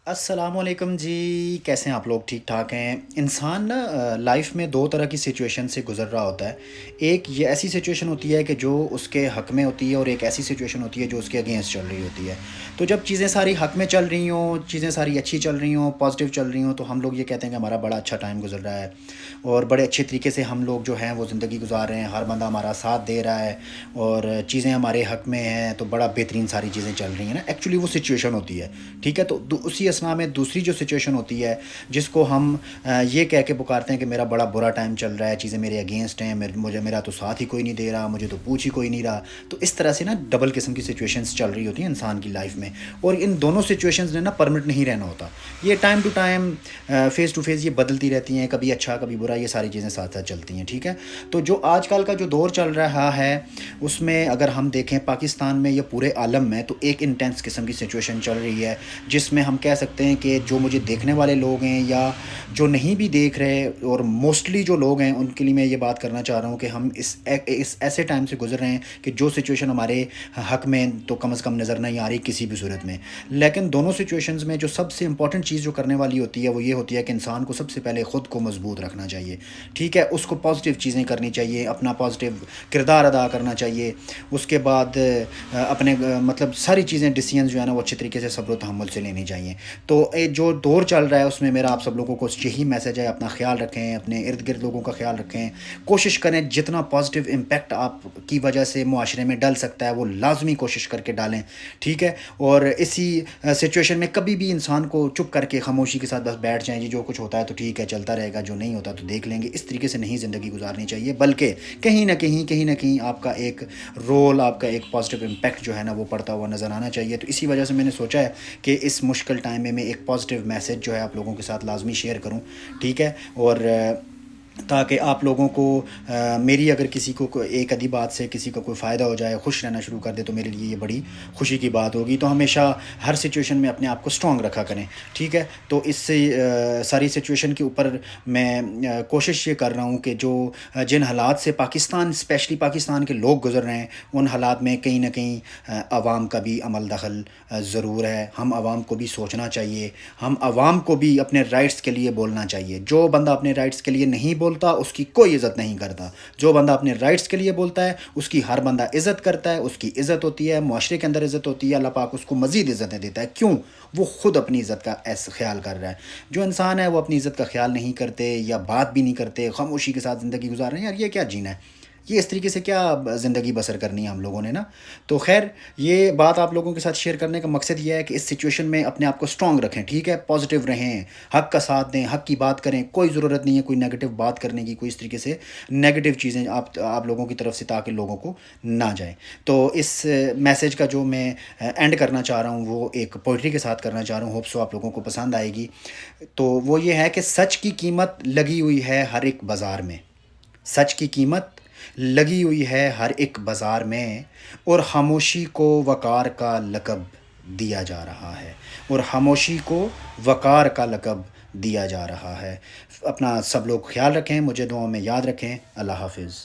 अस्सलाम वालेकुम जी। कैसे हैं आप लोग? ठीक ठाक हैं। इंसान ना लाइफ में दो तरह की सिचुएशन से गुज़र रहा होता है। एक ये ऐसी सिचुएशन होती है कि जो उसके हक़ में होती है, और एक ऐसी सिचुएशन होती है जो उसके अगेंस्ट चल रही होती है। तो जब चीज़ें सारी हक़ में चल रही हों, चीज़ें सारी अच्छी चल रही हों, पॉजिटिव चल रही हों, तो हम लोग ये कहते हैं कि हमारा बड़ा अच्छा टाइम गुज़र रहा है और बड़े अच्छे तरीके से हम लोग जो हैं वो ज़िंदगी गुज़ार रहे हैं। हर बंदा हमारा साथ दे रहा है और चीज़ें हमारे हक़ में हैं, तो बड़ा बेहतरीन सारी चीज़ें चल रही हैं ना। एक्चुअली वो सिचुएशन होती है, ठीक है? तो उसी असना में दूसरी जो सिचुएशन होती है, जिसको हम ये कह के पुकारते हैं कि मेरा बड़ा बुरा टाइम चल रहा है, चीज़ें मेरे अगेंस्ट हैं, मेरा तो साथ ही कोई नहीं दे रहा, मुझे तो पूछ ही कोई नहीं रहा। तो इस तरह से ना डबल किस्म की सिचुएशंस चल रही होती हैं इंसान की लाइफ में, और इन दोनों सिचुएशंस ने ना परमानेंट नहीं रहना होता। ये time to time, phase to phase ये बदलती रहती हैं, कभी अच्छा कभी बुरा, ये सारी चीज़ें साथ साथ चलती हैं, ठीक है? तो जो आजकल का जो दौर चल रहा है, उसमें अगर हम देखें पाकिस्तान में या पूरे आलम में, तो एक इंटेंस किस्म की सिचुएशन चल रही है, जिसमें हम कह सकते हैं कि जो मुझे देखने वाले लोग हैं या जो नहीं भी देख रहे, और मोस्टली जो लोग हैं, उनके लिए मैं ये बात करना चाह रहा हूँ कि हम इस ऐसे टाइम से गुजर रहे हैं कि जो सिचुएशन हमारे हक में तो कम से कम नज़र नहीं आ रही किसी भी सूरत में। लेकिन दोनों सिचुएशंस में जो सबसे इंपॉर्टेंट चीज़ जो करने वाली होती है वो ये होती है कि इंसान को सबसे पहले ख़ुद को मजबूत रखना चाहिए, ठीक है? उसको पॉजिटिव चीज़ें करनी चाहिए, अपना पॉजिटिव किरदार अदा करना चाहिए। उसके बाद अपने मतलब सारी चीज़ें डिसीजन जो है ना वो अच्छे तरीके से सब्र तहम्मुल से लेनी चाहिए। तो ये जो दौर चल रहा है उसमें मेरा आप सब लोगों को यही मैसेज है, अपना ख्याल रखें, अपने इर्द गिर्द लोगों का ख्याल रखें, कोशिश करें जितना पॉजिटिव इम्पैक्ट आपकी वजह से मुआशरे में डल सकता है वो लाजमी कोशिश करके डालें, ठीक है? और इसी सिचुएशन में कभी भी इंसान को चुप करके खामोशी के साथ बस बैठ जाएं, जी जो कुछ होता है तो ठीक है चलता रहेगा, जो नहीं होता तो देख लेंगे, इस तरीके से नहीं ज़िंदगी गुजारनी चाहिए। बल्कि कहीं ना कहीं आपका एक रोल, आपका एक पॉजिटिव इम्पैक्ट जो है ना वो पड़ता हुआ नज़र आना चाहिए। तो इसी वजह से मैंने सोचा है कि इस मुश्किल टाइम में मैं एक पॉजिटिव मैसेज जो है आप लोगों के साथ लाजमी शेयर करूं, ठीक है? और ताकि आप लोगों को मेरी अगर किसी को एक आधी बात से किसी को कोई फ़ायदा हो जाए, खुश रहना शुरू कर दे, तो मेरे लिए ये बड़ी खुशी की बात होगी। तो हमेशा हर सिचुएशन में अपने आप को स्ट्रॉन्ग रखा करें, ठीक है? तो इससे सारी सिचुएशन के ऊपर मैं कोशिश ये कर रहा हूँ कि जो जिन हालात से पाकिस्तान, स्पेशली पाकिस्तान के लोग गुज़र रहे हैं, उन हालात में कहीं ना कहीं आवाम का भी अमल दखल ज़रूर है। हम आवाम को भी सोचना चाहिए, हम आवाम को भी अपने राइट्स के लिए बोलना चाहिए। जो बंदा अपने राइट्स के लिए नहीं बोलता उसकी कोई इज़्ज़त नहीं करता, जो बंदा अपने राइट्स के लिए बोलता है उसकी हर बंदा इज़्ज़त करता है, उसकी इज़्ज़त होती है, मुआशरे के अंदर इज़्ज़त होती है, अल्लाह पाक उसको मज़ीद इज़्ज़तें देता है। क्यों? वो ख़ुद अपनी इज़्ज़त का ऐसा ख्याल कर रहा है। जो इंसान है वो अपनी इज़्ज़त का ख्याल नहीं करते या बात भी नहीं करते, खामोशी के साथ ज़िंदगी गुजार रहे हैं, यार ये क्या जीना है? ये इस तरीके से क्या ज़िंदगी बसर करनी है हम लोगों ने ना? तो ख़ैर, ये बात आप लोगों के साथ शेयर करने का मकसद ये है कि इस सिचुएशन में अपने आप को स्ट्रॉन्ग रखें, ठीक है? पॉजिटिव रहें, हक़ का साथ दें, हक़ की बात करें। कोई ज़रूरत नहीं है कोई नेगेटिव बात करने की, कोई इस तरीके से नेगेटिव चीज़ें आप लोगों की तरफ से, ताकि लोगों को ना जाए। तो इस मैसेज का जो मैं एंड करना चाह रहा हूँ वो एक पोइट्री के साथ करना चाह रहा हूँ। होप सो आप लोगों को पसंद आएगी। तो वो ये है कि सच की कीमत लगी हुई है हर एक बाज़ार में, सच की कीमत लगी हुई है हर एक बाज़ार में, और खामोशी को वक़ार का लक़ब दिया जा रहा है, और खामोशी को वक़ार का लक़ब दिया जा रहा है। अपना सब लोग ख्याल रखें, मुझे दुआओं में याद रखें। अल्लाह हाफ़िज़।